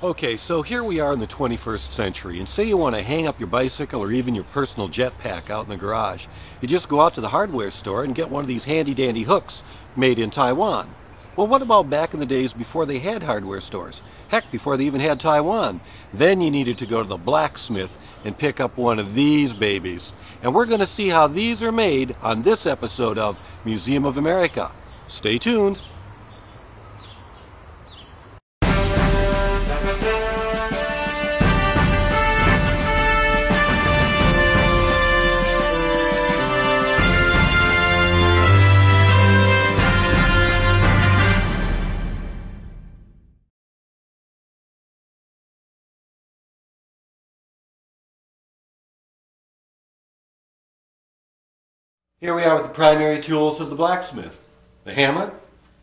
Okay, so here we are in the 21st century, and say you want to hang up your bicycle or even your personal jetpack out in the garage. You just go out to the hardware store and get one of these handy-dandy hooks made in Taiwan. Well, what about back in the days before they had hardware stores? Heck, before they even had Taiwan. Then you needed to go to the blacksmith and pick up one of these babies. And we're going to see how these are made on this episode of Museum of America. Stay tuned. Here we are with the primary tools of the blacksmith. The hammer,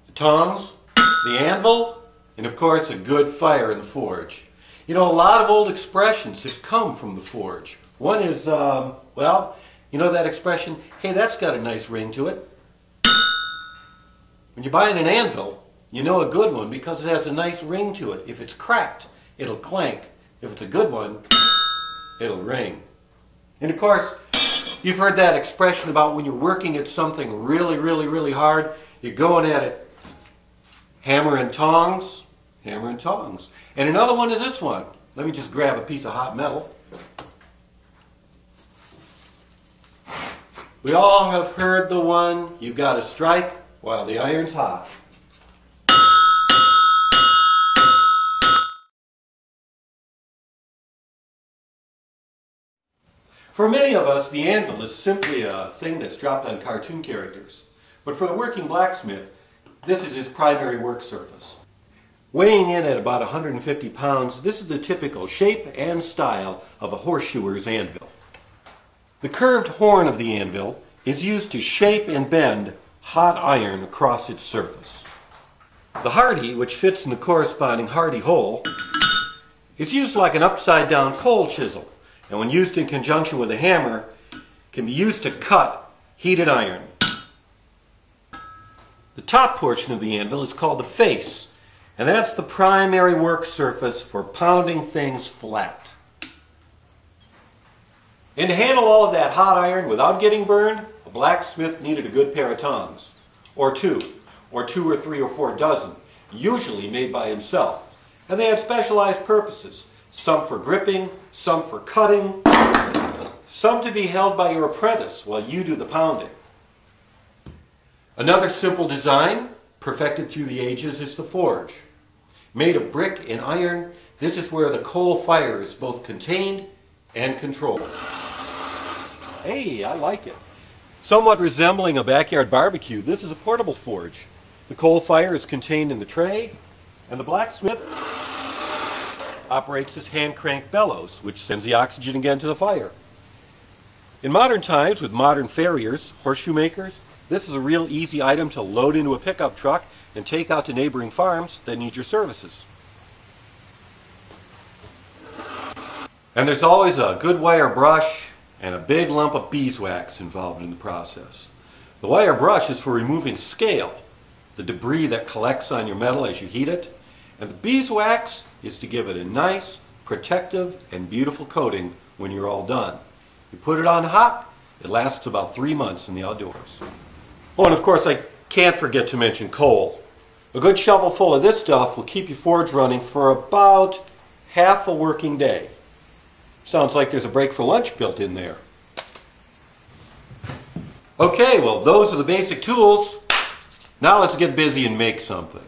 the tongs, the anvil, and of course a good fire in the forge. You know, a lot of old expressions have come from the forge. One is, well, you know that expression, hey, that's got a nice ring to it. When you're buying an anvil, you know a good one because it has a nice ring to it. If it's cracked, it'll clank. If it's a good one, it'll ring. And of course, you've heard that expression about when you're working at something really hard, you're going at it hammer and tongs, hammer and tongs. And another one is this one. Let me just grab a piece of hot metal. We all have heard the one, you've got to strike while the iron's hot. For many of us, the anvil is simply a thing that's dropped on cartoon characters. But for the working blacksmith, this is his primary work surface. Weighing in at about 150 pounds, this is the typical shape and style of a horseshoer's anvil. The curved horn of the anvil is used to shape and bend hot iron across its surface. The hardy, which fits in the corresponding hardy hole, is used like an upside-down coal chisel, and when used in conjunction with a hammer, can be used to cut heated iron. The top portion of the anvil is called the face, and that's the primary work surface for pounding things flat. And to handle all of that hot iron without getting burned, a blacksmith needed a good pair of tongs, or two or three or four dozen, usually made by himself. And they had specialized purposes. Some for gripping, some for cutting, some to be held by your apprentice while you do the pounding. Another simple design, perfected through the ages, is the forge. Made of brick and iron, this is where the coal fire is both contained and controlled. Hey, I like it. Somewhat resembling a backyard barbecue, this is a portable forge. The coal fire is contained in the tray, and the blacksmith operates his hand-crank bellows, which sends the oxygen again to the fire. In modern times, with modern farriers, horseshoe makers, this is a real easy item to load into a pickup truck and take out to neighboring farms that need your services. And there's always a good wire brush and a big lump of beeswax involved in the process. The wire brush is for removing scale, the debris that collects on your metal as you heat it, and the beeswax is to give it a nice, protective, and beautiful coating when you're all done. You put it on hot, it lasts about 3 months in the outdoors. Oh, and of course I can't forget to mention coal. A good shovel full of this stuff will keep your forge running for about half a working day. Sounds like there's a break for lunch built in there. Okay, well those are the basic tools. Now let's get busy and make something.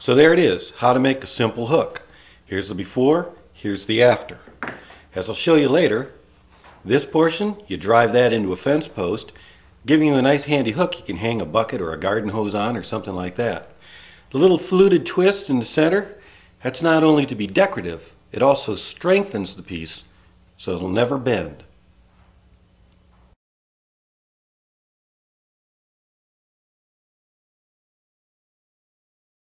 So there it is, how to make a simple hook. Here's the before, here's the after. As I'll show you later, this portion, you drive that into a fence post, giving you a nice handy hook you can hang a bucket or a garden hose on or something like that. The little fluted twist in the center, that's not only to be decorative, it also strengthens the piece so it'll never bend.